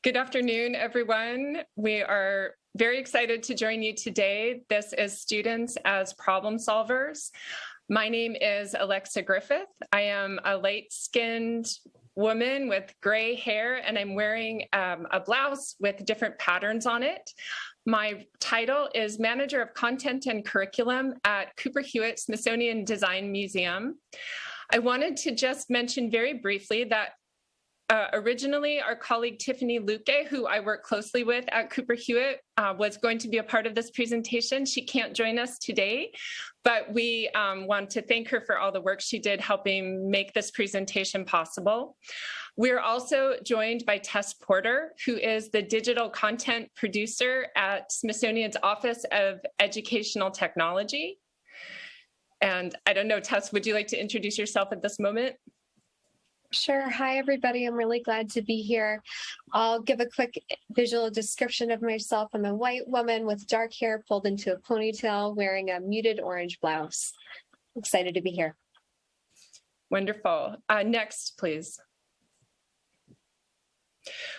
Good afternoon, everyone. We are very excited to join you today. This is Students as Problem Solvers. My name is Alexa Griffith. I am a light-skinned woman with gray hair, and I'm wearing a blouse with different patterns on it. My title is Manager of Content and Curriculum at Cooper Hewitt Smithsonian Design Museum. I wanted to just mention very briefly that originally, our colleague Tiffany Luque, who I work closely with at Cooper Hewitt, was going to be a part of this presentation. She can't join us today, but we want to thank her for all the work she did helping make this presentation possible. We're also joined by Tess Porter, who is the digital content producer at Smithsonian's Office of Educational Technology. And I don't know, Tess, would you like to introduce yourself at this moment? Sure. Hi, everybody. I'm really glad to be here. I'll give a quick visual description of myself. I'm a white woman with dark hair pulled into a ponytail, wearing a muted orange blouse. Excited to be here. Wonderful. Next, please.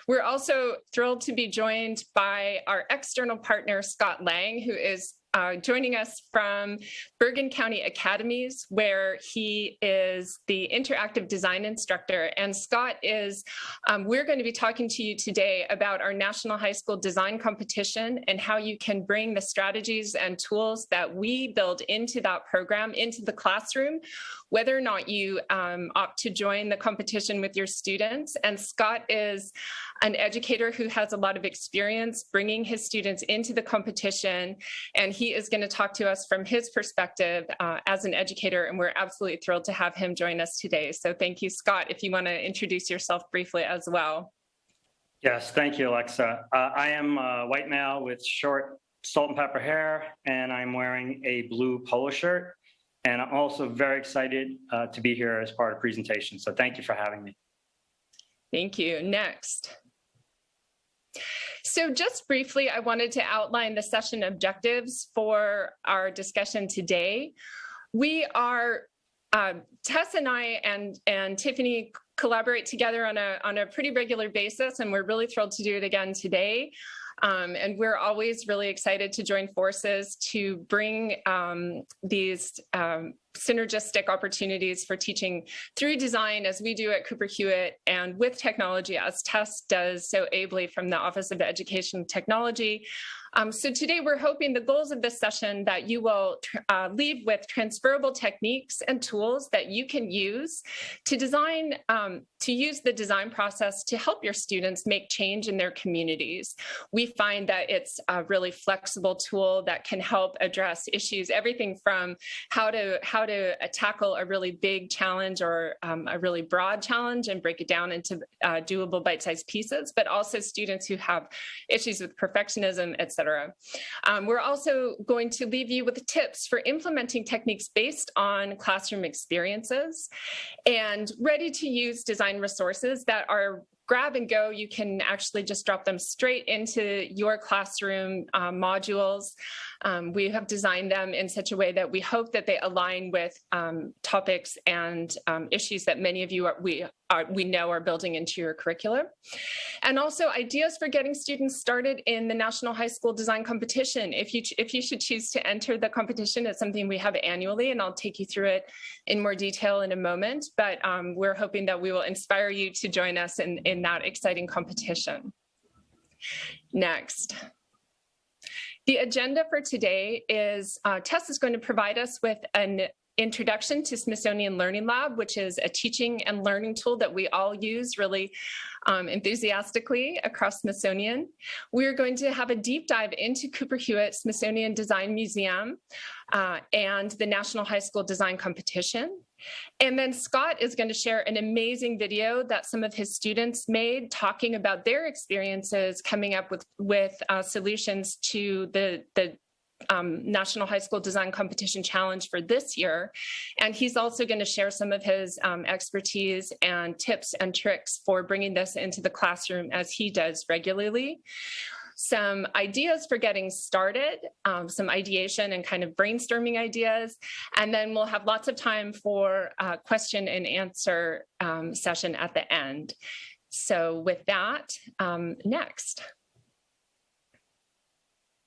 We're also thrilled to be joined by our external partner, Scott Lang, who is joining us from Bergen County Academies, where he is the interactive design instructor. And Scott is, we're going to be talking to you today about our National High School Design Competition and how you can bring the strategies and tools that we build into that program into the classroom, whether or not you opt to join the competition with your students. And Scott is an educator who has a lot of experience bringing his students into the competition, and he is going to talk to us from his perspective as an educator, and we're absolutely thrilled to have him join us today. So thank you, Scott, if you want to introduce yourself briefly as well. Yes, thank you, Alexa. I am a white male with short salt and pepper hair, and I'm wearing a blue polo shirt. And I'm also very excited to be here as part of the presentation. So thank you for having me. Thank you. Next. So just briefly, I wanted to outline the session objectives for our discussion today. We are, Tess and I and Tiffany collaborate together on a pretty regular basis, and we're really thrilled to do it again today. And we're always really excited to join forces to bring these synergistic opportunities for teaching through design, as we do at Cooper Hewitt, and with technology, as Tess does so ably from the Office of Education Technology. So today we're hoping the goals of this session that you will leave with transferable techniques and tools that you can use to design, to use the design process to help your students make change in their communities. We find that it's a really flexible tool that can help address issues, everything from how to tackle a really big challenge or a really broad challenge and break it down into doable bite-sized pieces, but also students who have issues with perfectionism, et cetera. We're also going to leave you with tips for implementing techniques based on classroom experiences and ready-to-use design resources that are grab and go. You can actually just drop them straight into your classroom modules. We have designed them in such a way that we hope that they align with topics and issues that many of you we know are building into your curriculum. And also ideas for getting students started in the National High School Design Competition. If you should choose to enter the competition, it's something we have annually, and I'll take you through it in more detail in a moment. But we're hoping that we will inspire you to join us in that exciting competition. Next. The agenda for today is Tess is going to provide us with an introduction to Smithsonian Learning Lab, which is a teaching and learning tool that we all use really enthusiastically across Smithsonian. We're going to have a deep dive into Cooper Hewitt Smithsonian Design Museum and the National High School Design Competition. And then Scott is going to share an amazing video that some of his students made talking about their experiences coming up with solutions to the National High School Design Competition Challenge for this year. And he's also going to share some of his expertise and tips and tricks for bringing this into the classroom as he does regularly. Some ideas for getting started, some ideation and kind of brainstorming ideas, and then we'll have lots of time for a question and answer session at the end. So with that, next.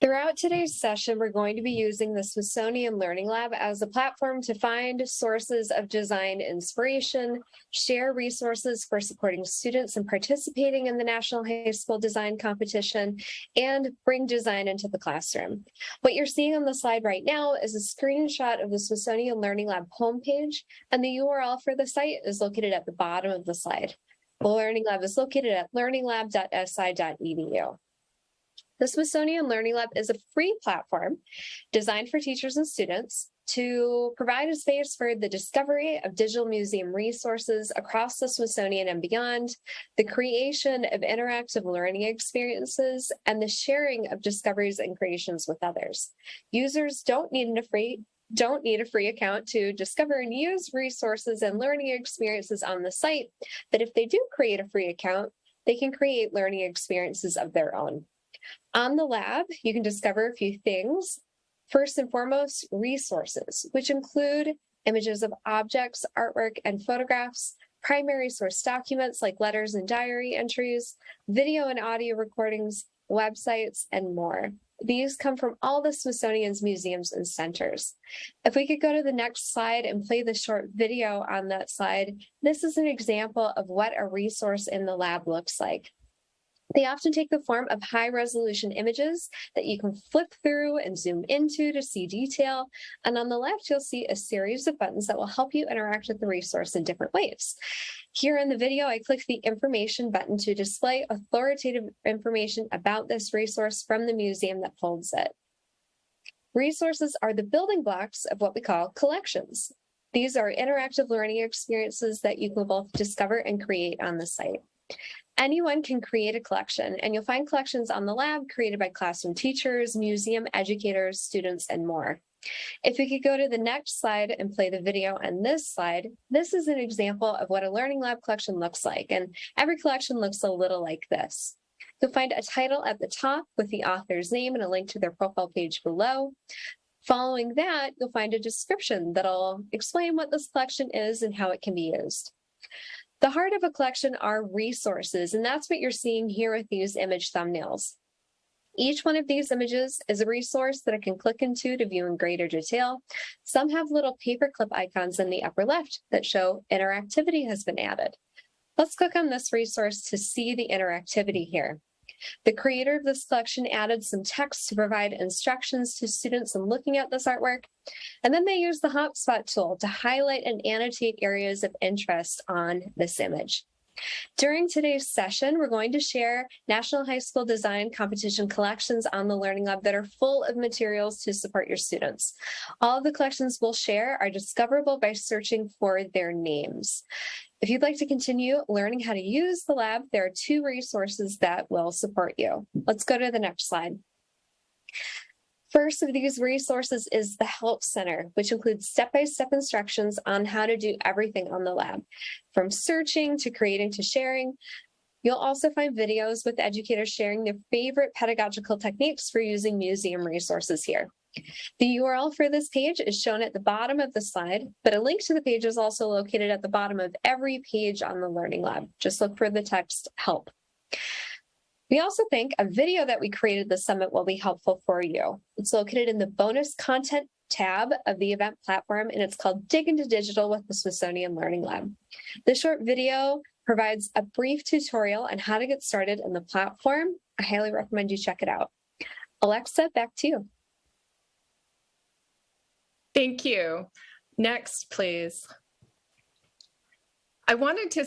Throughout today's session, we're going to be using the Smithsonian Learning Lab as a platform to find sources of design inspiration, share resources for supporting students and participating in the National High School Design Competition, and bring design into the classroom. What you're seeing on the slide right now is a screenshot of the Smithsonian Learning Lab homepage, and the URL for the site is located at the bottom of the slide. The Learning Lab is located at learninglab.si.edu. The Smithsonian Learning Lab is a free platform designed for teachers and students to provide a space for the discovery of digital museum resources across the Smithsonian and beyond, the creation of interactive learning experiences, and the sharing of discoveries and creations with others. Users don't need a free account to discover and use resources and learning experiences on the site, but if they do create a free account, they can create learning experiences of their own. On the lab, you can discover a few things. First and foremost, resources, which include images of objects, artwork, and photographs, primary source documents like letters and diary entries, video and audio recordings, websites, and more. These come from all the Smithsonian's museums and centers. If we could go to the next slide and play the short video on that slide, this is an example of what a resource in the lab looks like. They often take the form of high-resolution images that you can flip through and zoom into to see detail. And on the left, you'll see a series of buttons that will help you interact with the resource in different ways. Here in the video, I click the information button to display authoritative information about this resource from the museum that holds it. Resources are the building blocks of what we call collections. These are interactive learning experiences that you can both discover and create on the site. Anyone can create a collection, and you'll find collections on the lab created by classroom teachers, museum educators, students, and more. If we could go to the next slide and play the video on this slide, this is an example of what a Learning Lab collection looks like, and every collection looks a little like this. You'll find a title at the top with the author's name and a link to their profile page below. Following that, you'll find a description that'll explain what this collection is and how it can be used. The heart of a collection are resources, and that's what you're seeing here with these image thumbnails. Each one of these images is a resource that I can click into to view in greater detail. Some have little paperclip icons in the upper left that show interactivity has been added. Let's click on this resource to see the interactivity here. The creator of this collection added some text to provide instructions to students in looking at this artwork, and then they used the hotspot tool to highlight and annotate areas of interest on this image. During today's session, we're going to share National High School Design Competition collections on the Learning Lab that are full of materials to support your students. All of the collections we'll share are discoverable by searching for their names. If you'd like to continue learning how to use the lab, there are 2 resources that will support you. Let's go to the next slide. First of these resources is the Help Center, which includes step-by-step instructions on how to do everything on the lab, from searching to creating to sharing. You'll also find videos with educators sharing their favorite pedagogical techniques for using museum resources here. The URL for this page is shown at the bottom of the slide, but a link to the page is also located at the bottom of every page on the Learning Lab. Just look for the text Help. We also think a video that we created this summit will be helpful for you. It's located in the bonus content tab of the event platform, and it's called Dig into Digital with the Smithsonian Learning Lab. This short video provides a brief tutorial on how to get started in the platform. I highly recommend you check it out. Alexa, back to you. Thank you. Next, please. I wanted to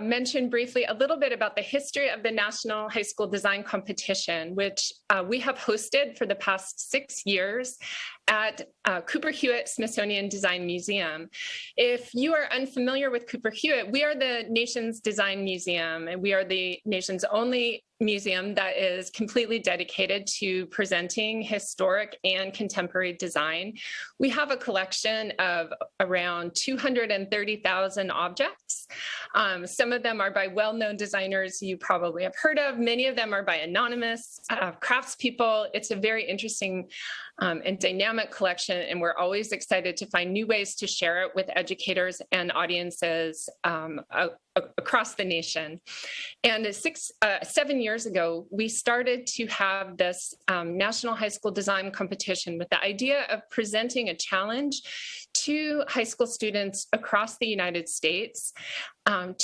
mention briefly a little bit about the history of the National High School Design Competition, which we have hosted for the past 6 years at Cooper Hewitt Smithsonian Design Museum. If you are unfamiliar with Cooper Hewitt, we are the nation's design museum, and we are the nation's only museum that is completely dedicated to presenting historic and contemporary design. We have a collection of around 230,000 objects. Some of them are by well-known designers you probably have heard of. Many of them are by anonymous craftspeople. It's a very interesting and dynamic collection, and we're always excited to find new ways to share it with educators and audiences across the nation. And 7 years ago, we started to have this National High School Design Competition with the idea of presenting a challenge to high school students across the United States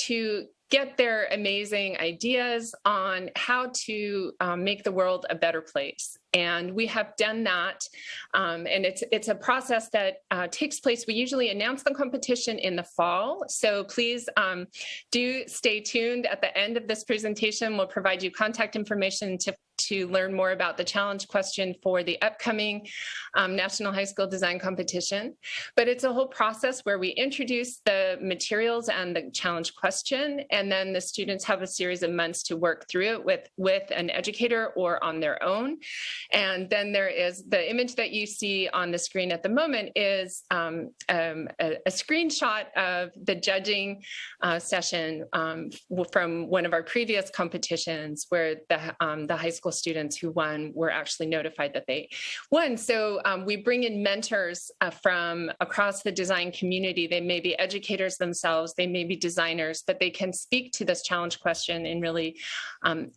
to get their amazing ideas on how to make the world a better place. And we have done that. And it's a process that takes place. We usually announce the competition in the fall. So please do stay tuned. At the end of this presentation, we'll provide you contact information to learn more about the challenge question for the upcoming National High School Design Competition. But it's a whole process where we introduce the materials and the challenge question, and then the students have a series of months to work through it with an educator or on their own. And then there is the image that you see on the screen at the moment is a screenshot of the judging session from one of our previous competitions where the high school students who won were actually notified that they won. So we bring in mentors from across the design community. They may be educators themselves, they may be designers, but they can speak to this challenge question in really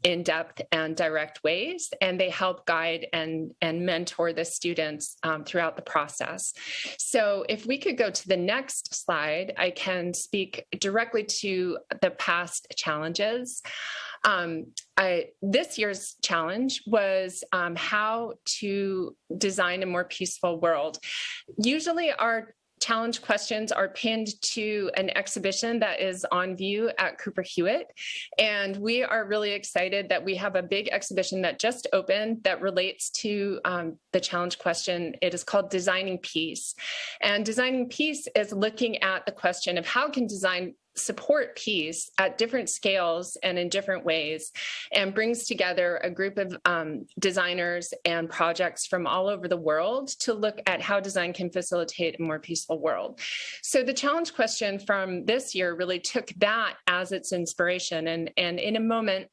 in-depth and direct ways, and they help guide and mentor the students throughout the process. So if we could go to the next slide, I can speak directly to the past challenges. This year's challenge was how to design a more peaceful world. Usually our challenge questions are pinned to an exhibition that is on view at Cooper Hewitt. And we are really excited that we have a big exhibition that just opened that relates to the challenge question. It is called Designing Peace. And Designing Peace is looking at the question of how can design support peace at different scales and in different ways, and brings together a group of designers and projects from all over the world to look at how design can facilitate a more peaceful world. So the challenge question from this year really took that as its inspiration. And in a moment,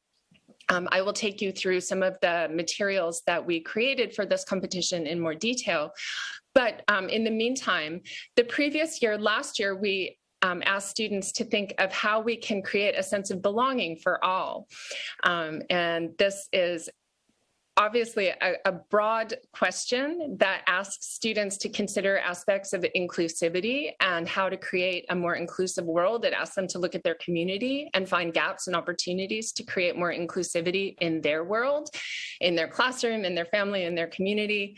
I will take you through some of the materials that we created for this competition in more detail. But in the meantime, last year, we ask students to think of how we can create a sense of belonging for all. And this is obviously a broad question that asks students to consider aspects of inclusivity and how to create a more inclusive world. It asks them to look at their community and find gaps and opportunities to create more inclusivity in their world, in their classroom, in their family, in their community,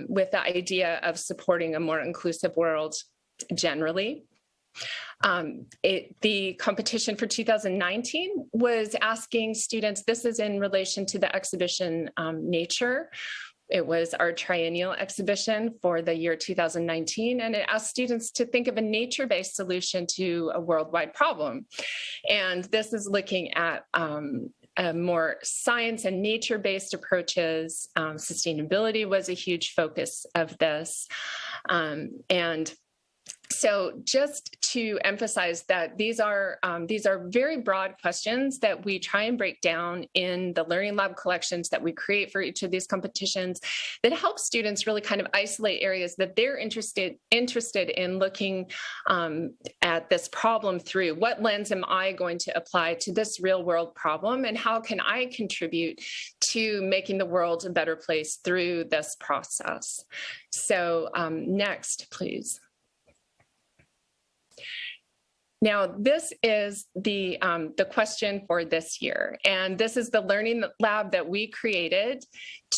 with the idea of supporting a more inclusive world generally. The competition for 2019 was asking students, this is in relation to the exhibition Nature. It was our triennial exhibition for the year 2019, and it asked students to think of a nature-based solution to a worldwide problem. And this is looking at more science and nature-based approaches. Sustainability was a huge focus of this. So just to emphasize that these are very broad questions that we try and break down in the Learning Lab collections that we create for each of these competitions that help students really kind of isolate areas that they're interested in looking at this problem through. What lens am I going to apply to this real world problem, and how can I contribute to making the world a better place through this process? So next, please. Now, this is the question for this year, and this is the Learning Lab that we created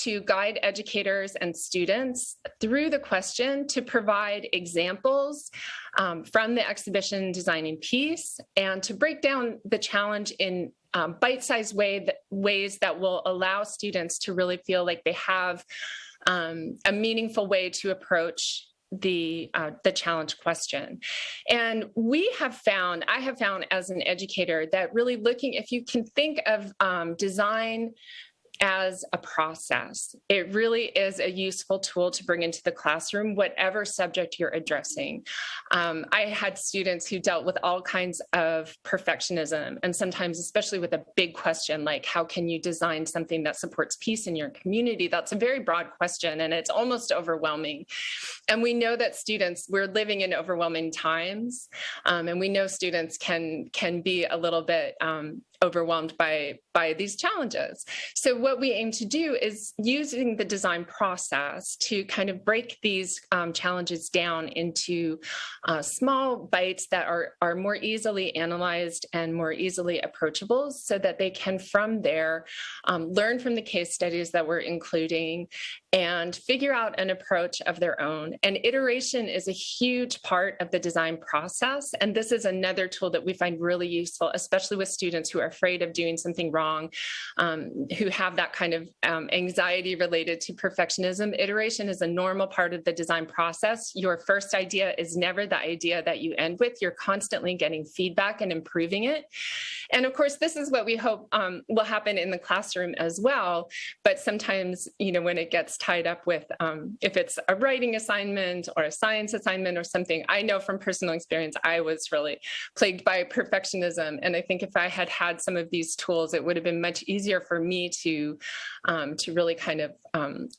to guide educators and students through the question to provide examples from the exhibition Designing Peace, and to break down the challenge in bite-sized ways that will allow students to really feel like they have a meaningful way to approach the challenge question. And I have found as an educator that really looking, if you can think of design as a process. It really is a useful tool to bring into the classroom, whatever subject you're addressing. I had students who dealt with all kinds of perfectionism, and sometimes, especially with a big question like, how can you design something that supports peace in your community? That's a very broad question, and it's almost overwhelming. And we know that students, we're living in overwhelming times, and we know students can be a little bit overwhelmed by these challenges. So what we aim to do is using the design process to kind of break these challenges down into small bites that are more easily analyzed and more easily approachable, so that they can from there learn from the case studies that we're including and figure out an approach of their own. And iteration is a huge part of the design process. And this is another tool that we find really useful, especially with students who are afraid of doing something wrong, who have that kind of anxiety related to perfectionism. Iteration is a normal part of the design process. Your first idea is never the idea that you end with. You're constantly getting feedback and improving it. And of course, this is what we hope will happen in the classroom as well. But sometimes, when it gets tied up with, if it's a writing assignment or a science assignment or something, I know from personal experience, I was really plagued by perfectionism. And I think if I had had some of these tools, it would have been much easier for me to really kind of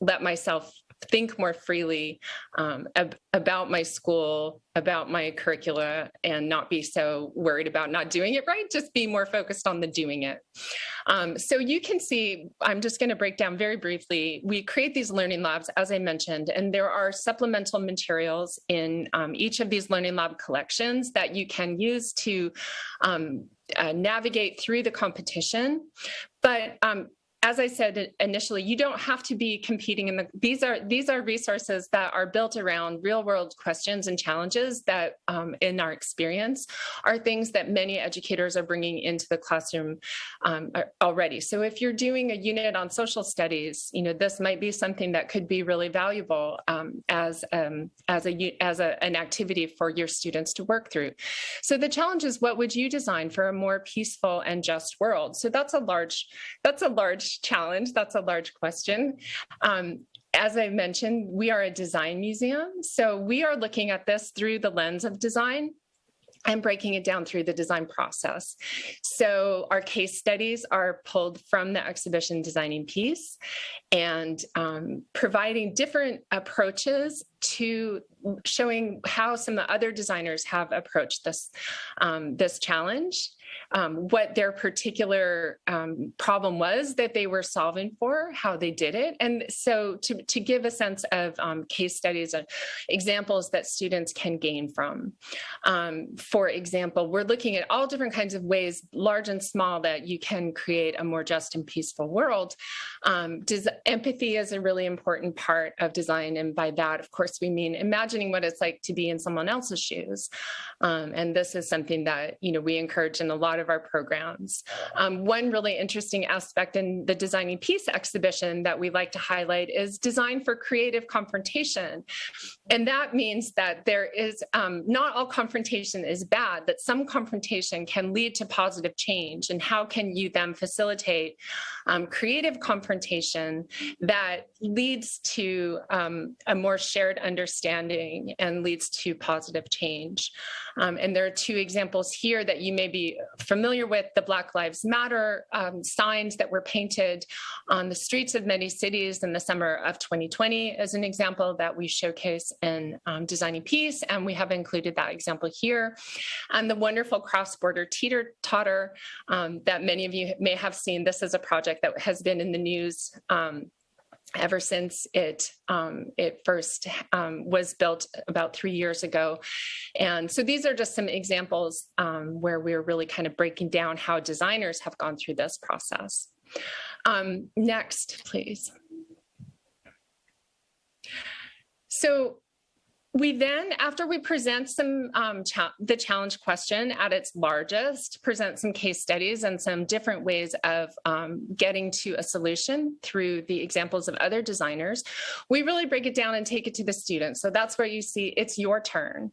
let myself think more freely about my school, about my curricula, and not be so worried about not doing it right, just be more focused on the doing it. So you can see, I'm just going to break down very briefly. We create these learning labs, as I mentioned, and there are supplemental materials in each of these learning lab collections that you can use to navigate through the competition. But as I said initially, you don't have to be competing in these are resources that are built around real world questions and challenges that in our experience are things that many educators are bringing into the classroom already. So if you're doing a unit on social studies, this might be something that could be really valuable as an activity for your students to work through. So the challenge is, what would you design for a more peaceful and just world? So that's a large challenge. That's a large question. As I mentioned, we are a design museum. So we are looking at this through the lens of design and breaking it down through the design process. So our case studies are pulled from the exhibition Designing Peace, and providing different approaches to showing how some other designers have approached this challenge, what their particular problem was that they were solving for, how they did it. And so to give a sense of case studies and examples that students can gain from. For example, we're looking at all different kinds of ways, large and small, that you can create a more just and peaceful world. Empathy is a really important part of design. And by that, of course, we mean imagining what it's like to be in someone else's shoes. And this is something that, we encourage in a lot of our programs. One really interesting aspect in the Designing Peace exhibition that we like to highlight is design for creative confrontation. And that means that there is, not all confrontation is bad, that some confrontation can lead to positive change. And how can you then facilitate creative confrontation that leads to a more shared understanding and leads to positive change? And there are two examples here that you may be familiar with. The Black Lives Matter signs that were painted on the streets of many cities in the summer of 2020 is an example that we showcase in Designing Peace, and we have included that example here. And the wonderful cross-border teeter-totter that many of you may have seen. This is a project that has been in the news ever since it first was built about 3 years ago. And so these are just some examples where we're really kind of breaking down how designers have gone through this process. Next, please. So We then, after we present some the challenge question at its largest, present some case studies and some different ways of getting to a solution through the examples of other designers, we really break it down and take it to the students. So that's where you see it's your turn.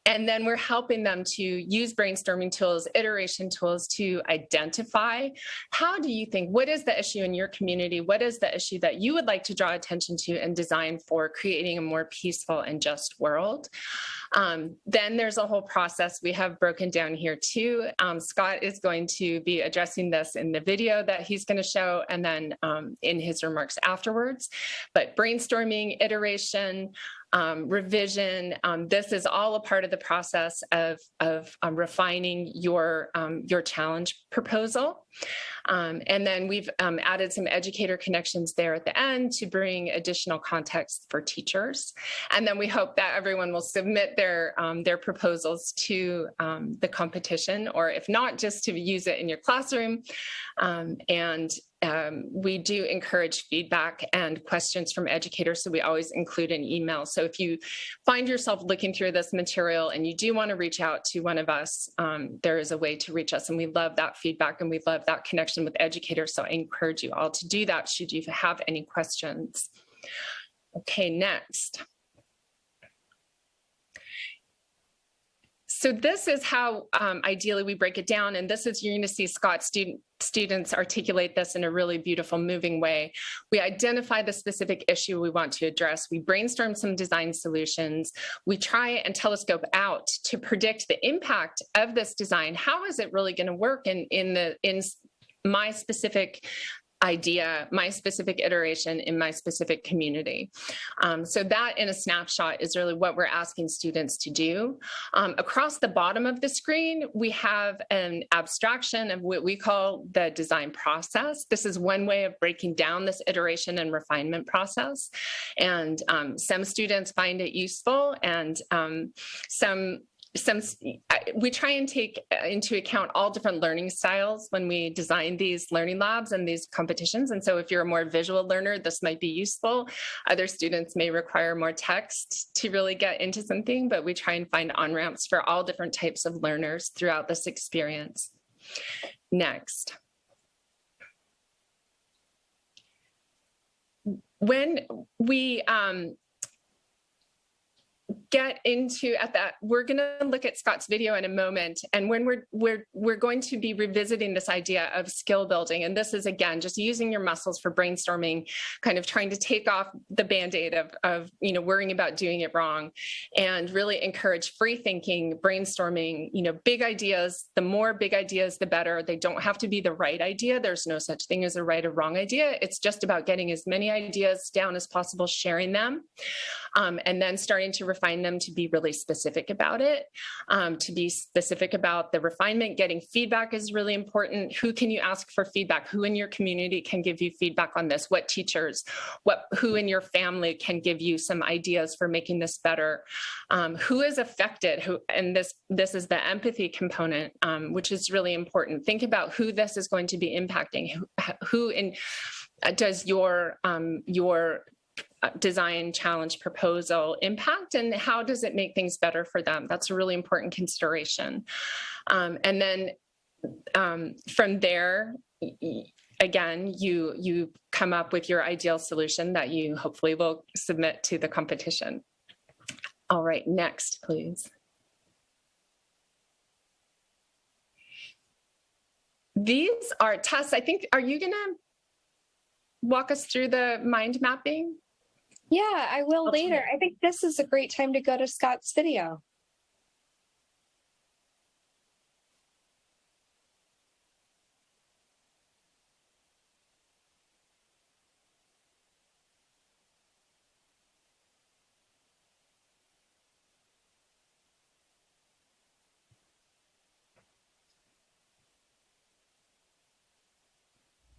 And then we're helping them to use brainstorming tools, iteration tools to identify, how do you think, what is the issue in your community? What is the issue that you would like to draw attention to and design for creating a more peaceful and just world? Then there's a whole process we have broken down here too. Scott is going to be addressing this in the video that he's going to show, and then in his remarks afterwards. But brainstorming, iteration, revision, this is all a part of the process of refining your challenge proposal. And then we've added some educator connections there at the end to bring additional context for teachers. And then we hope that everyone will submit their proposals to the competition, or if not, just to use it in your classroom. We do encourage feedback and questions from educators, so we always include an email. So if you find yourself looking through this material and you do want to reach out to one of us, there is a way to reach us, and we love that feedback and we love that connection with educators. So I encourage you all to do that should you have any questions. Okay, next. So this is how ideally we break it down, and this is, you're going to see Scott's students articulate this in a really beautiful, moving way. We identify the specific issue we want to address. We brainstorm some design solutions. We try and telescope out to predict the impact of this design. How is it really going to work in my specific idea, my specific iteration in my specific community. So that in a snapshot is really what we're asking students to do. Across the bottom of the screen, we have an abstraction of what we call the design process. This is one way of breaking down this iteration and refinement process. And some students find it useful, and we try and take into account all different learning styles when we design these learning labs and these competitions. And so if you're a more visual learner, this might be useful. Other students may require more text to really get into something, but we try and find on-ramps for all different types of learners throughout this experience. Next. When we get into we're going to look at Scott's video in a moment, and when we're going to be revisiting this idea of skill building, and this is again just using your muscles for brainstorming, kind of trying to take off the band-aid of worrying about doing it wrong, and really encourage free thinking, brainstorming. Big ideas, the more big ideas the better. They don't have to be the right idea. There's no such thing as a right or wrong idea. It's just about getting as many ideas down as possible, sharing them, and then starting to refine them to be really specific about it, to be specific about the refinement. Getting feedback is really important. Who can you ask for feedback? Who in your community can give you feedback on this? What teachers, who in your family can give you some ideas for making this better? Who is affected? And this is the empathy component, which is really important. Think about who this is going to be impacting. Does your design challenge proposal impact, and how does it make things better for them? That's a really important consideration. And then from there, again, you come up with your ideal solution that you hopefully will submit to the competition. All right, next, please. These are Tess, I think, are you gonna walk us through the mind mapping? Yeah, I will later. I think this is a great time to go to Scott's video.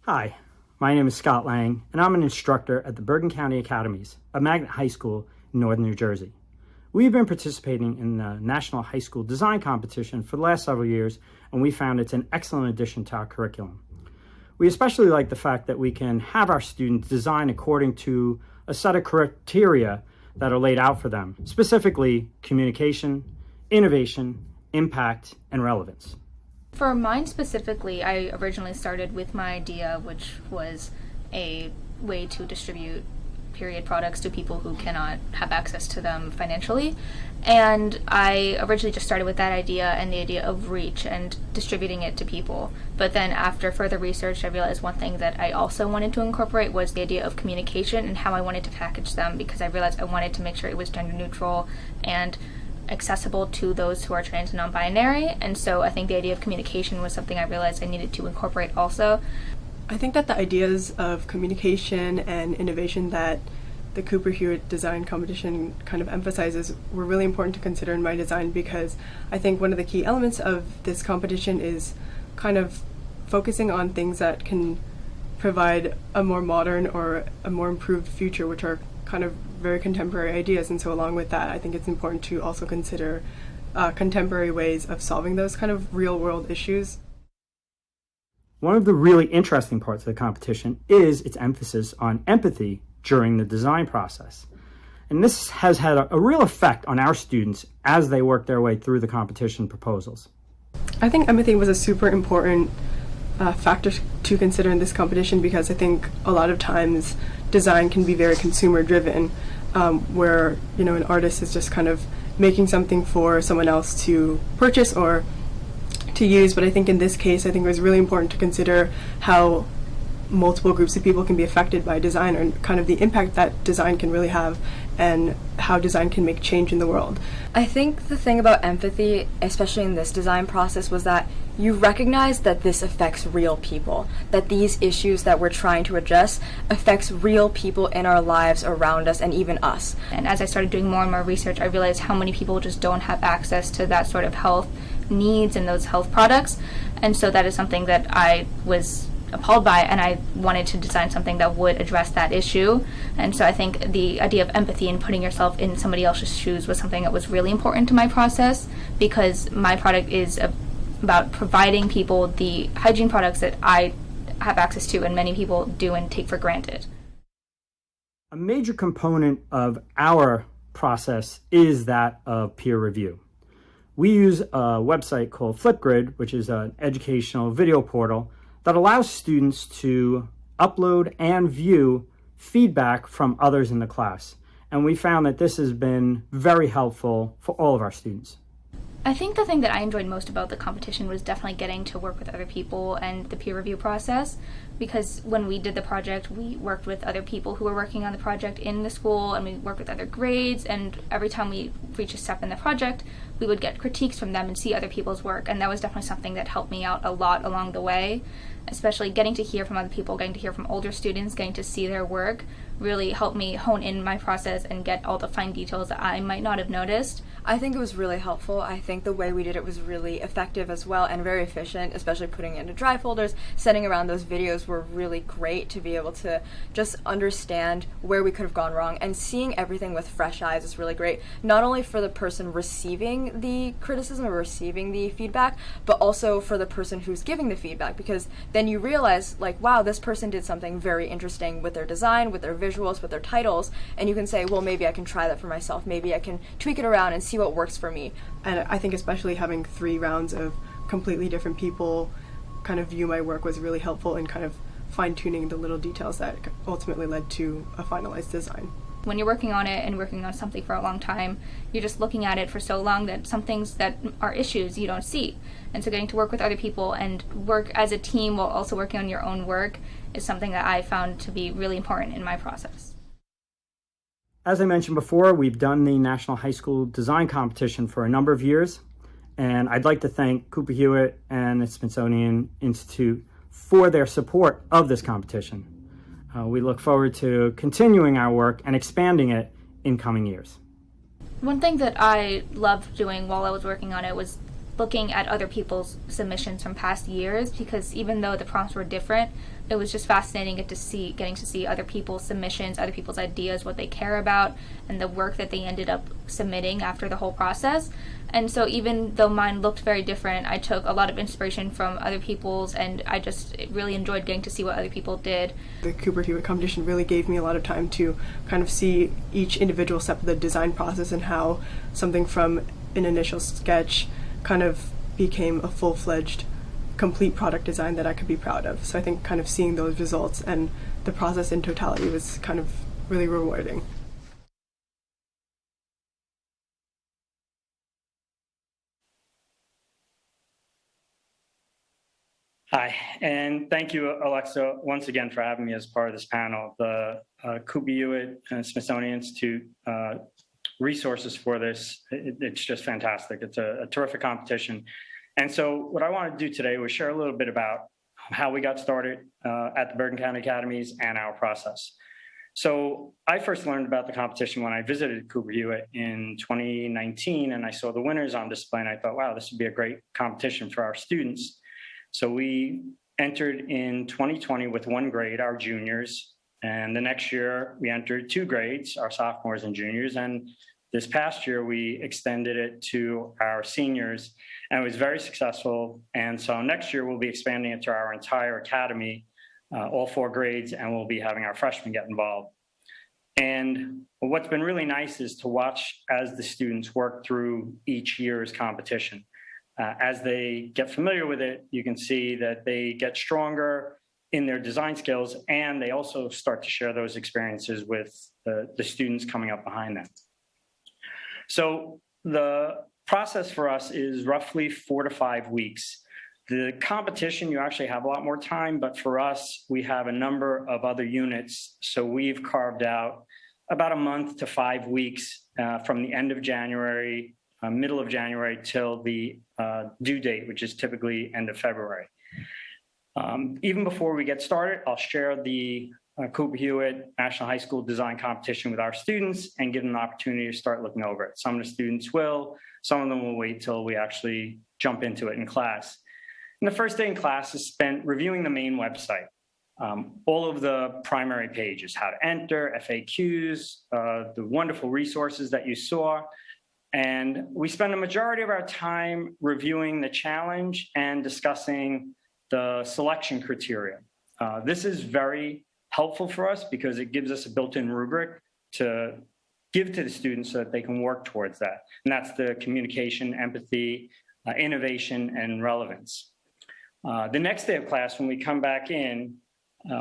Hi, my name is Scott Lang, and I'm an instructor at the Bergen County Academies, a magnet high school in northern New Jersey. We've been participating in the National High School Design Competition for the last several years, and we found it's an excellent addition to our curriculum. We especially like the fact that we can have our students design according to a set of criteria that are laid out for them, specifically communication, innovation, impact, and relevance. For mine specifically, I originally started with my idea, which was a way to distribute period products to people who cannot have access to them financially. And I originally just started with that idea and the idea of reach and distributing it to people. But then after further research, I realized one thing that I also wanted to incorporate was the idea of communication and how I wanted to package them, because I realized I wanted to make sure it was gender neutral and accessible to those who are trans and non-binary. And so I think the idea of communication was something I realized I needed to incorporate also. I think that the ideas of communication and innovation that the Cooper Hewitt design competition kind of emphasizes were really important to consider in my design, because I think one of the key elements of this competition is kind of focusing on things that can provide a more modern or a more improved future, which are kind of very contemporary ideas. And so along with that, I think it's important to also consider contemporary ways of solving those kind of real world issues. One of the really interesting parts of the competition is its emphasis on empathy during the design process. And this has had a real effect on our students as they work their way through the competition proposals. I think empathy was a super important factor to consider in this competition, because I think a lot of times design can be very consumer driven, where an artist is just kind of making something for someone else to purchase or to use. But I think in this case, I think it was really important to consider how multiple groups of people can be affected by design, or kind of the impact that design can really have, and how design can make change in the world. I think the thing about empathy, especially in this design process, was that you recognize that this affects real people, that these issues that we're trying to address affects real people in our lives around us and even us. And as I started doing more and more research, I realized how many people just don't have access to that sort of health needs and those health products. And so that is something that I was appalled by, and I wanted to design something that would address that issue. And so I think the idea of empathy and putting yourself in somebody else's shoes was something that was really important to my process, because my product is about providing people the hygiene products that I have access to and many people do and take for granted. A major component of our process is that of peer review. We use a website called Flipgrid, which is an educational video portal that allows students to upload and view feedback from others in the class. And we found that this has been very helpful for all of our students. I think the thing that I enjoyed most about the competition was definitely getting to work with other people and the peer review process, because when we did the project, we worked with other people who were working on the project in the school, and we worked with other grades, and every time we reached a step in the project, we would get critiques from them and see other people's work, and that was definitely something that helped me out a lot along the way, especially getting to hear from other people, getting to hear from older students, getting to see their work really helped me hone in my process and get all the fine details that I might not have noticed. I think it was really helpful. I think the way we did it was really effective as well and very efficient, especially putting it into drive folders. Sending around those videos were really great to be able to just understand where we could have gone wrong, and seeing everything with fresh eyes is really great, not only for the person receiving the criticism or receiving the feedback, but also for the person who's giving the feedback, because then you realize, like, wow, this person did something very interesting with their design, with their visuals, with their titles, and you can say, well, maybe I can try that for myself, maybe I can tweak it around and see what works for me. And I think especially having 3 rounds of completely different people kind of view my work was really helpful in kind of fine-tuning the little details that ultimately led to a finalized design. When you're working on it and working on something for a long time, you're just looking at it for so long that some things that are issues you don't see. And so getting to work with other people and work as a team while also working on your own work is something that I found to be really important in my process. As I mentioned before, we've done the National High School Design Competition for a number of years, and I'd like to thank Cooper Hewitt and the Smithsonian Institute for their support of this competition. We look forward to continuing our work and expanding it in coming years. One thing that I loved doing while I was working on it was looking at other people's submissions from past years, because even though the prompts were different, it was just fascinating getting to see other people's submissions, other people's ideas, what they care about, and the work that they ended up submitting after the whole process. And so even though mine looked very different, I took a lot of inspiration from other people's, and I just really enjoyed getting to see what other people did. The Cooper Hewitt competition really gave me a lot of time to kind of see each individual step of the design process and how something from an initial sketch kind of became a full-fledged, complete product design that I could be proud of. So I think kind of seeing those results and the process in totality was kind of really rewarding. Hi, and thank you, Alexa, once again for having me as part of this panel. The Cooper Hewitt and Smithsonian Institute resources for this, it's just fantastic. It's a terrific competition. And so what I want to do today was share a little bit about how we got started at the Bergen County Academies and our process. So I first learned about the competition when I visited Cooper Hewitt in 2019, and I saw the winners on display, and I thought, wow, this would be a great competition for our students. So we entered in 2020 with one grade, our juniors, and the next year we entered two grades, our sophomores and juniors, and this past year we extended it to our seniors, and it was very successful. And so next year we'll be expanding it to our entire academy, all four grades, and we'll be having our freshmen get involved. And what's been really nice is to watch as the students work through each year's competition. As they get familiar with it, you can see that they get stronger in their design skills, and they also start to share those experiences with the students coming up behind them. So the process for us is roughly 4 to 5 weeks. The competition, you actually have a lot more time, but for us, we have a number of other units. So we've carved out about a month to 5 weeks from the end of January, middle of January till the due date, which is typically end of February. Even before we get started, I'll share the Cooper Hewitt National High School Design Competition with our students and give them an opportunity to start looking over it. Some of the students will, some of them will wait till we actually jump into it in class. And the first day in class is spent reviewing the main website. All of the primary pages, how to enter, FAQs, the wonderful resources that you saw. And we spend a majority of our time reviewing the challenge and discussing the selection criteria. This is very helpful for us because it gives us a built-in rubric to give to the students so that they can work towards that. And that's the communication, empathy, innovation, and relevance. The next day of class, when we come back in,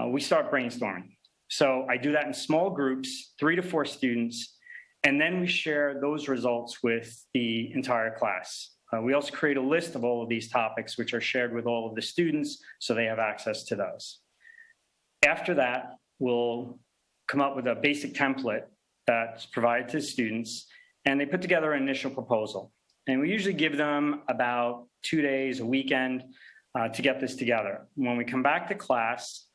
we start brainstorming. So I do that in small groups, 3 to 4 students, and then we share those results with the entire class. We also create a list of all of these topics, which are shared with all of the students, so they have access to those. After that, we'll come up with a basic template that's provided to students, and they put together an initial proposal. And we usually give them about 2 days, a weekend, to get this together. When we come back to class,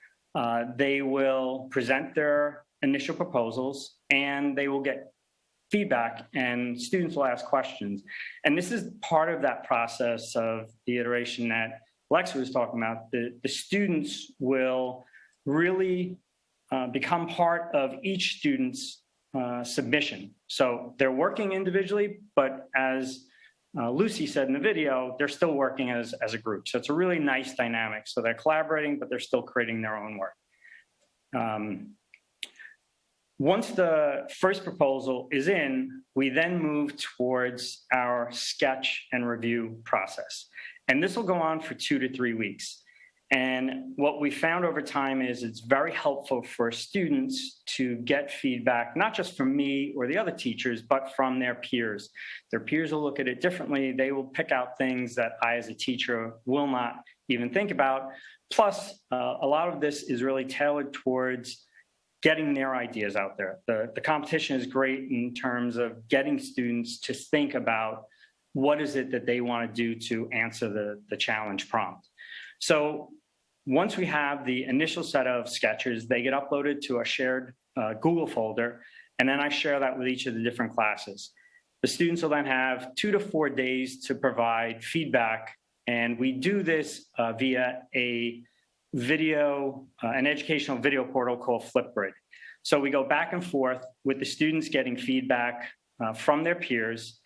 they will present their initial proposals, and they will get feedback, and students will ask questions. And this is part of that process of the iteration that Alexa was talking about. The students will really become part of each student's submission. So they're working individually, but as Lucy said in the video, they're still working as a group. So it's a really nice dynamic. So they're collaborating, but they're still creating their own work. Once the first proposal is in, we then move towards our sketch and review process. And this will go on for 2 to 3 weeks. And what we found over time is it's very helpful for students to get feedback, not just from me or the other teachers, but from their peers. Their peers will look at it differently. They will pick out things that I, as a teacher, will not even think about. Plus, a lot of this is really tailored towards getting their ideas out there. The competition is great in terms of getting students to think about what is it that they want to do to answer the challenge prompt. So once we have the initial set of sketches, they get uploaded to a shared Google folder, and then I share that with each of the different classes. The students will then have 2 to 4 days to provide feedback. And we do this via an educational video portal called Flipgrid. So we go back and forth with the students getting feedback from their peers.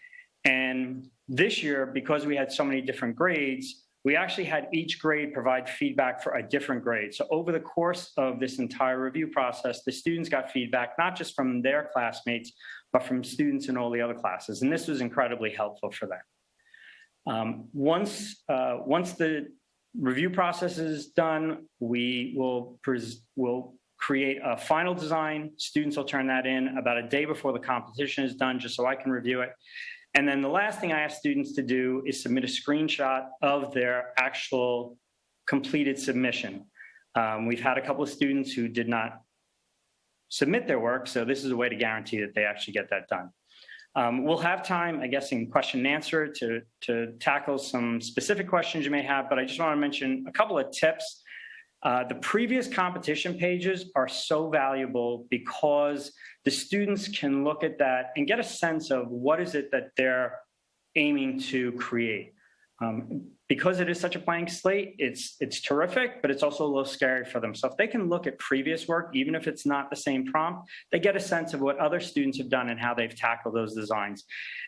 And this year, because we had so many different grades, we actually had each grade provide feedback for a different grade. So over the course of this entire review process, the students got feedback, not just from their classmates, but from students in all the other classes. And this was incredibly helpful for them. Once the review process is done, we will create a final design. Students will turn that in about a day before the competition is done, just so I can review it. And then the last thing I ask students to do is submit a screenshot of their actual completed submission. We've had a couple of students who did not submit their work, so this is a way to guarantee that they actually get that done. We'll have time, I guess, in question and answer to tackle some specific questions you may have, but I just want to mention a couple of tips. The previous competition pages are so valuable because the students can look at that and get a sense of what is it that they're aiming to create. Because it is such a blank slate, it's terrific, but it's also a little scary for them. So if they can look at previous work, even if it's not the same prompt, they get a sense of what other students have done and how they've tackled those designs.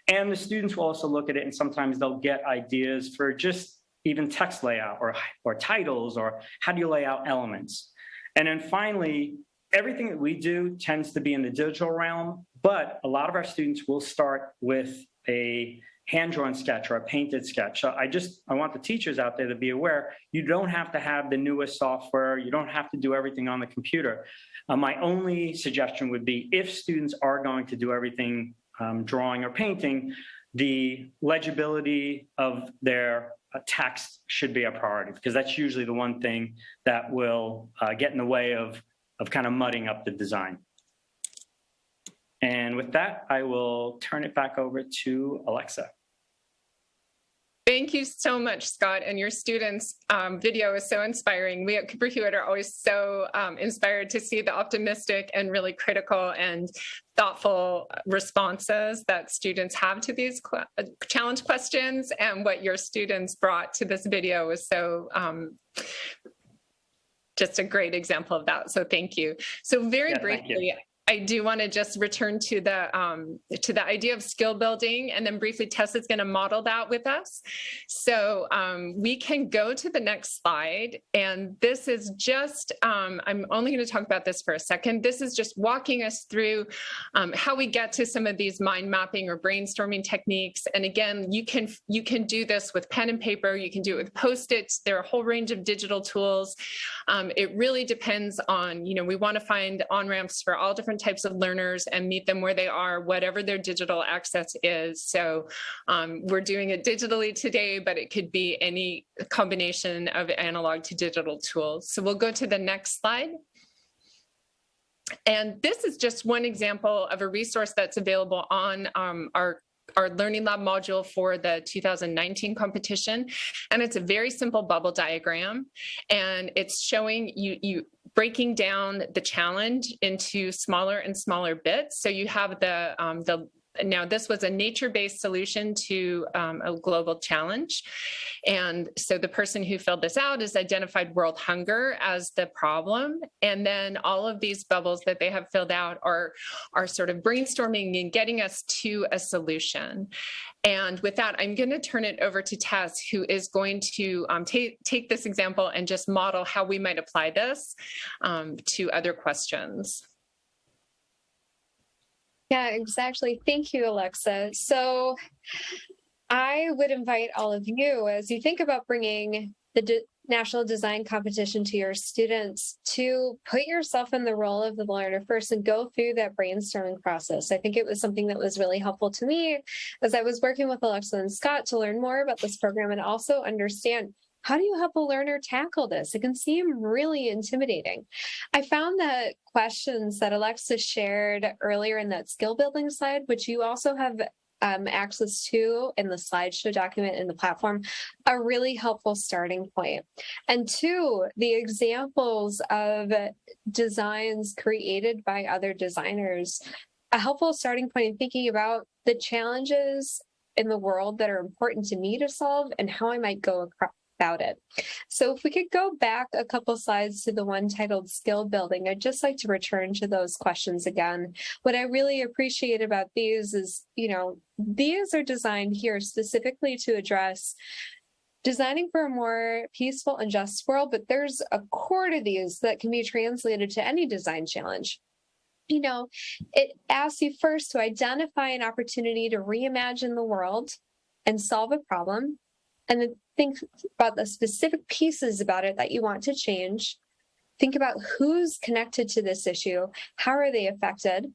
And the students will also look at it, and sometimes they'll get ideas for just even text layout or titles, or how do you lay out elements. And then finally, everything that we do tends to be in the digital realm, but a lot of our students will start with a hand-drawn sketch or a painted sketch. So I want the teachers out there to be aware, you don't have to have the newest software, you don't have to do everything on the computer. My only suggestion would be, if students are going to do everything drawing or painting, the legibility of their text should be a priority, because that's usually the one thing that will get in the way of kind of mudding up the design. And with that, I will turn it back over to Alexa. Thank you so much, Scott, and your students' video is so inspiring. We at Cooper Hewitt are always so inspired to see the optimistic and really critical and thoughtful responses that students have to these challenge questions, and what your students brought to this video was so just a great example of that. So thank you. So very briefly, I do want to just return to the idea of skill building, and then briefly Tess is going to model that with us. So we can go to the next slide, and this is just, I'm only going to talk about this for a second. This is just walking us through how we get to some of these mind mapping or brainstorming techniques. And again, you can do this with pen and paper, you can do it with Post-its. There are a whole range of digital tools. It really depends on, we want to find on-ramps for all different types of learners and meet them where they are, whatever their digital access is. So we're doing it digitally today, but it could be any combination of analog to digital tools. So we'll go to the next slide. And this is just one example of a resource that's available on our Learning Lab module for the 2019 competition. And it's a very simple bubble diagram. And it's showing you breaking down the challenge into smaller and smaller bits. So you have now this was a nature-based solution to a global challenge. And so the person who filled this out has identified world hunger as the problem. And then all of these bubbles that they have filled out are sort of brainstorming and getting us to a solution. And with that, I'm going to turn it over to Tess, who is going to take this example and just model how we might apply this to other questions. Yeah, exactly. Thank you, Alexa. So I would invite all of you, as you think about bringing the National Design Competition to your students, to put yourself in the role of the learner first and go through that brainstorming process. I think it was something that was really helpful to me as I was working with Alexa and Scott to learn more about this program and also understand, how do you help a learner tackle this? It can seem really intimidating. I found that questions that Alexa shared earlier in that skill building slide, which you also have access to in the slideshow document in the platform, a really helpful starting point. And two, the examples of designs created by other designers a helpful starting point in thinking about the challenges in the world that are important to me to solve and how I might go about it. So if we could go back a couple slides to the one titled skill building, I'd just like to return to those questions again. What I really appreciate about these is, these are designed here specifically to address designing for a more peaceful and just world, but there's a core to these that can be translated to any design challenge. It asks you first to identify an opportunity to reimagine the world and solve a problem, and then think about the specific pieces about it that you want to change. Think about who's connected to this issue, how are they affected,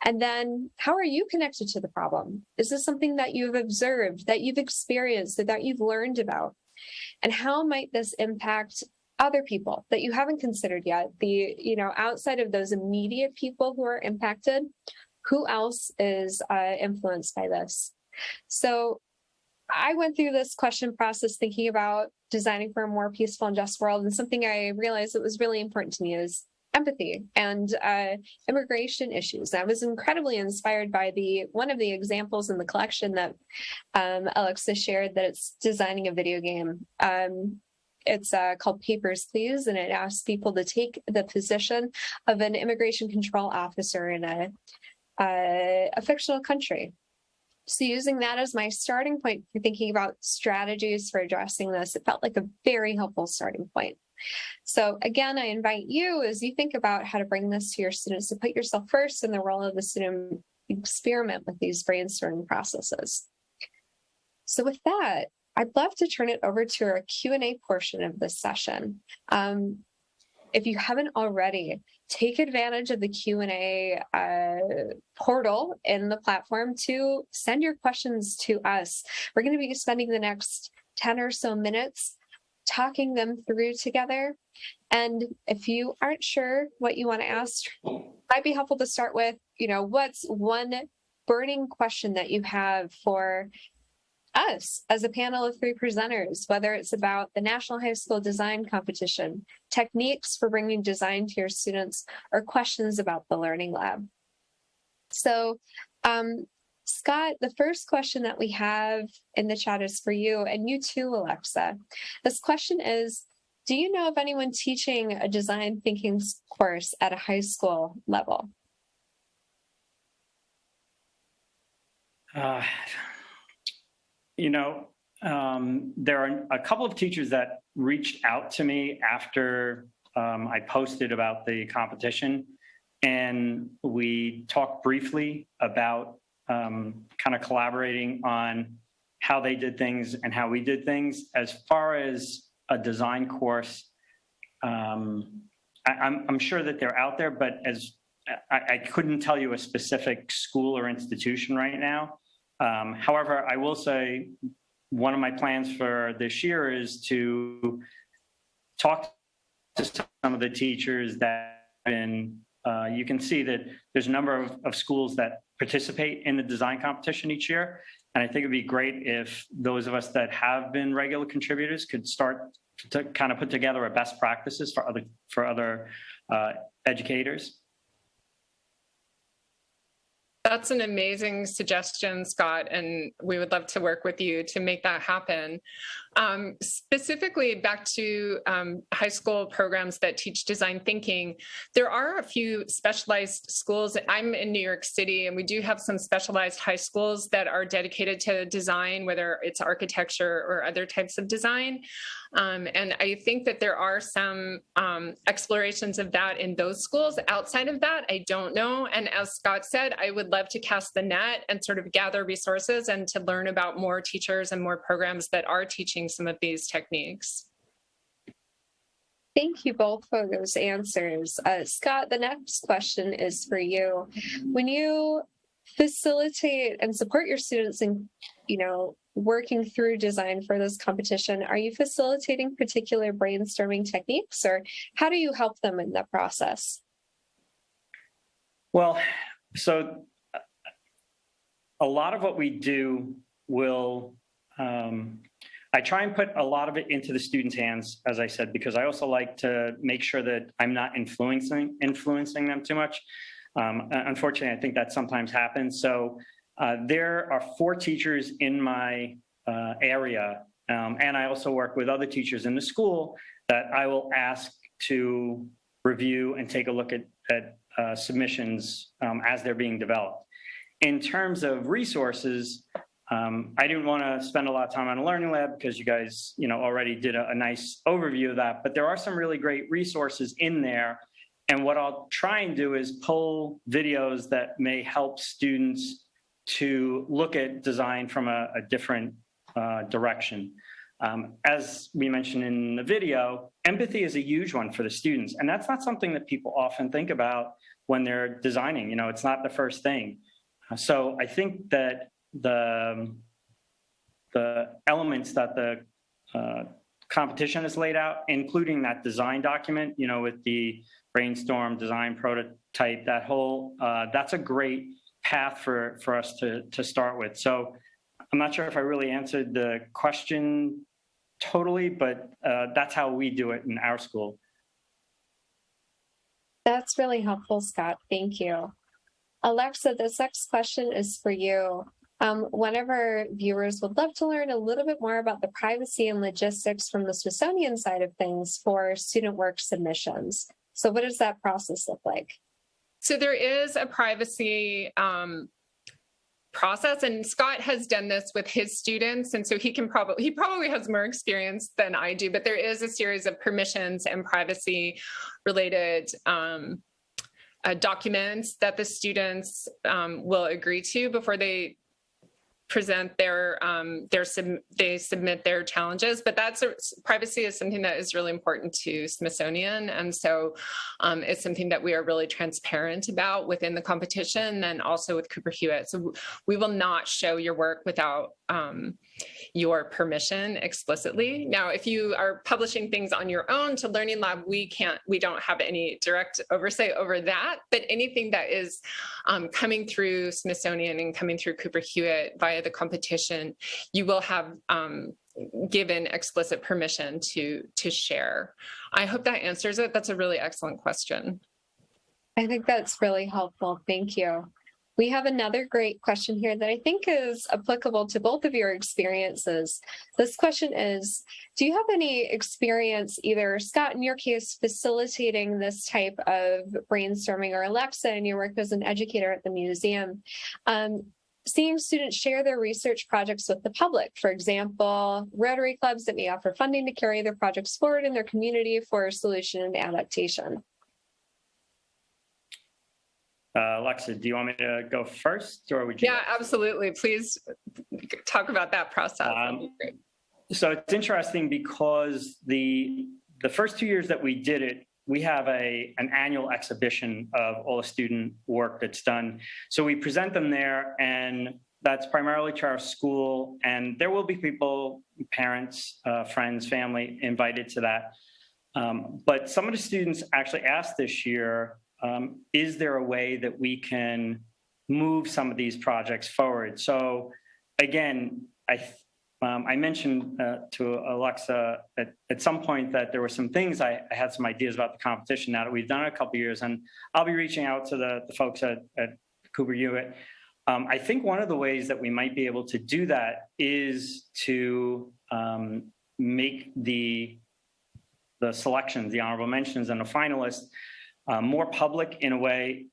and then how are you connected to the problem? Is this something that you've observed, that you've experienced, or that you've learned about? And how might this impact other people that you haven't considered yet? Outside of those immediate people who are impacted, who else is influenced by this? So I went through this question process thinking about designing for a more peaceful and just world, and something I realized that was really important to me is empathy and immigration issues. I was incredibly inspired by one of the examples in the collection that Alexa shared, that it's designing a video game. It's called Papers, Please, and it asks people to take the position of an immigration control officer in a fictional country. So using that as my starting point for thinking about strategies for addressing this, it felt like a very helpful starting point. So again, I invite you, as you think about how to bring this to your students, to put yourself first in the role of the student, experiment with these brainstorming processes. So with that, I'd love to turn it over to our Q&A portion of this session. If you haven't already, take advantage of the Q&A portal in the platform to send your questions to us. We're going to be spending the next 10 or so minutes talking them through together. And if you aren't sure what you want to ask, it might be helpful to start with, what's one burning question that you have for us as a panel of 3 presenters, whether it's about the National High School Design Competition, techniques for bringing design to your students, or questions about the Learning Lab. So, Scott, the first question that we have in the chat is for you, and you too, Alexa. This question is, do you know of anyone teaching a design thinking course at a high school level? There are a couple of teachers that reached out to me after I posted about the competition, and we talked briefly about kind of collaborating on how they did things and how we did things. As far as a design course, I'm sure that they're out there, but I couldn't tell you a specific school or institution right now. However, I will say one of my plans for this year is to talk to some of the teachers that have been, you can see that there's a number of schools that participate in the design competition each year. And I think it'd be great if those of us that have been regular contributors could start to kind of put together a best practices for other educators. That's an amazing suggestion, Scott, and we would love to work with you to make that happen. Specifically, back to high school programs that teach design thinking, there are a few specialized schools. I'm in New York City, and we do have some specialized high schools that are dedicated to design, whether it's architecture or other types of design. And I think that there are some explorations of that in those schools. Outside of that, I don't know. And as Scott said, I would love to cast the net and sort of gather resources and to learn about more teachers and more programs that are teaching some of these techniques. Thank you both for those answers. Scott, the next question is for you. When you facilitate and support your students in, working through design for this competition, are you facilitating particular brainstorming techniques, or how do you help them in that process? Well, so a lot of what we do will, I try and put a lot of it into the students' hands, as I said, because I also like to make sure that I'm not influencing them too much. Unfortunately, I think that sometimes happens. So there are 4 teachers in my area, and I also work with other teachers in the school that I will ask to review and take a look at submissions as they're being developed. In terms of resources, I didn't want to spend a lot of time on a learning lab because you guys, already did a nice overview of that, but there are some really great resources in there. And what I'll try and do is pull videos that may help students to look at design from a different direction. As we mentioned in the video, empathy is a huge one for the students. And that's not something that people often think about when they're designing. It's not the first thing. So I think that the elements that the competition has laid out, including that design document, with the brainstorm, design, prototype, that whole, that's a great path for us to start with. So I'm not sure if I really answered the question totally, but that's how we do it in our school. That's really helpful, Scott. Thank you. Alexa, this next question is for you. One of our viewers would love to learn a little bit more about the privacy and logistics from the Smithsonian side of things for student work submissions. So what does that process look like? So there is a privacy process, and Scott has done this with his students, and so he probably has more experience than I do, but there is a series of permissions and privacy related documents that the students will agree to before they present they submit their challenges. But privacy is something that is really important to Smithsonian, and so it's something that we are really transparent about within the competition, and also with Cooper Hewitt. So we will not show your work without your permission explicitly. Now, if you are publishing things on your own to Learning Lab, we don't have any direct oversight over that, but anything that is coming through Smithsonian and coming through Cooper Hewitt via the competition, you will have given explicit permission to share. I hope that answers it. That's a really excellent question. I think that's really helpful. Thank you. We have another great question here that I think is applicable to both of your experiences. This question is, do you have any experience, either Scott, in your case, facilitating this type of brainstorming, or Alexa, in your work as an educator at the museum, seeing students share their research projects with the public? For example, Rotary clubs that may offer funding to carry their projects forward in their community for solution and adaptation. Alexa, do you want me to go first, or would you? Yeah, absolutely. Please talk about that process. So it's interesting because the first 2 years that we did it, we have an annual exhibition of all the student work that's done. So we present them there, and that's primarily to our school, and there will be people, parents, friends, family invited to that. But some of the students actually asked this year, is there a way that we can move some of these projects forward? So again, I mentioned to Alexa at some point that there were some things I had some ideas about the competition now that we've done it a couple of years, and I'll be reaching out to the folks at Cooper Hewitt. I think one of the ways that we might be able to do that is to make the selections, the honorable mentions, and the finalists more public in a way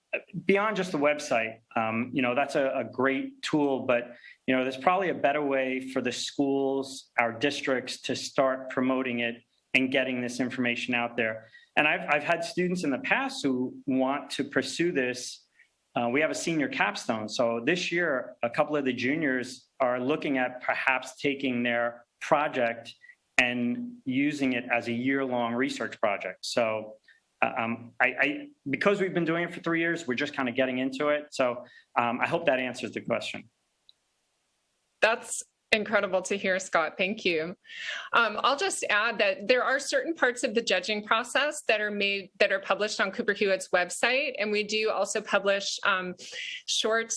beyond just the website. That's a great tool, but there's probably a better way for the schools, our districts, to start promoting it and getting this information out there. And I've had students in the past who want to pursue this. We have a senior capstone. So this year, a couple of the juniors are looking at perhaps taking their project and using it as a year-long research project. So because we've been doing it for 3 years, we're just kind of getting into it. So I hope that answers the question. That's Incredible to hear, Scott. Thank you. I'll just add that there are certain parts of the judging process that are published on Cooper Hewitt's website, and we do also publish short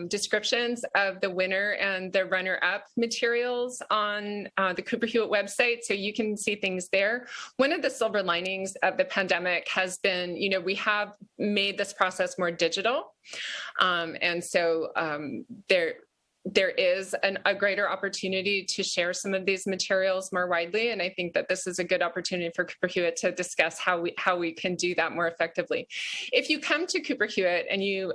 descriptions of the winner and the runner-up materials on the Cooper Hewitt website, so you can see things there. One of the silver linings of the pandemic has been, we have made this process more digital, and so there is a greater opportunity to share some of these materials more widely. And I think that this is a good opportunity for Cooper Hewitt to discuss how we can do that more effectively. If you come to Cooper Hewitt and you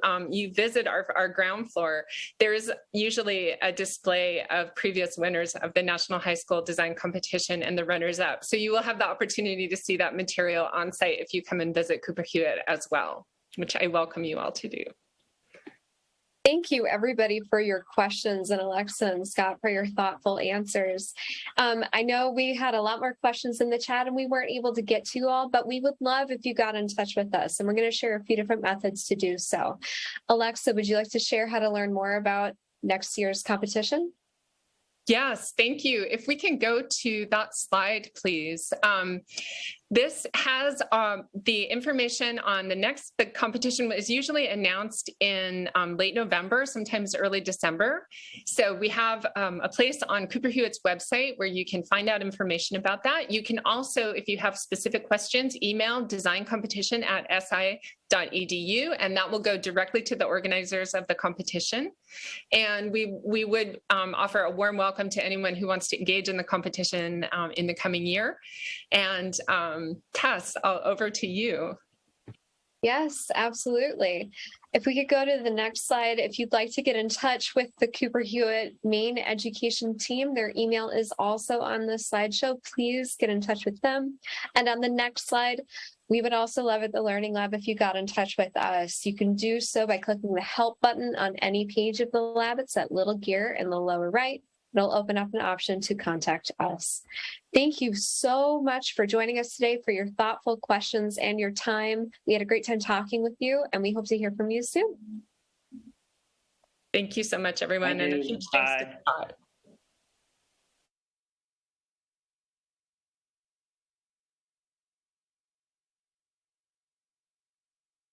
visit our ground floor, there is usually a display of previous winners of the National High School Design Competition and the runners-up. So you will have the opportunity to see that material on site if you come and visit Cooper Hewitt as well, which I welcome you all to do. Thank you, everybody, for your questions, and Alexa and Scott for your thoughtful answers. I know we had a lot more questions in the chat and we weren't able to get to all, but we would love if you got in touch with us, and we're going to share a few different methods to do so. Alexa, would you like to share how to learn more about next year's competition? Yes, thank you. If we can go to that slide, please. This has the information on the competition is usually announced in late November, sometimes early December. So we have a place on Cooper Hewitt's website where you can find out information about that. You can also, if you have specific questions, email designcompetition@si.edu, and that will go directly to the organizers of the competition. And we would offer a warm welcome to anyone who wants to engage in the competition in the coming year. And Tess, over to you. Yes, absolutely. If we could go to the next slide, if you'd like to get in touch with the Cooper Hewitt Maine education team, their email is also on the slideshow. Please get in touch with them. And on the next slide, we would also love at the Learning Lab if you got in touch with us. You can do so by clicking the help button on any page of the lab. It's that little gear in the lower right. It'll open up an option to contact us. Thank you so much for joining us today, for your thoughtful questions and your time. We had a great time talking with you, and we hope to hear from you soon. Thank you so much, everyone. Thank and you. a huge thanks to Scott.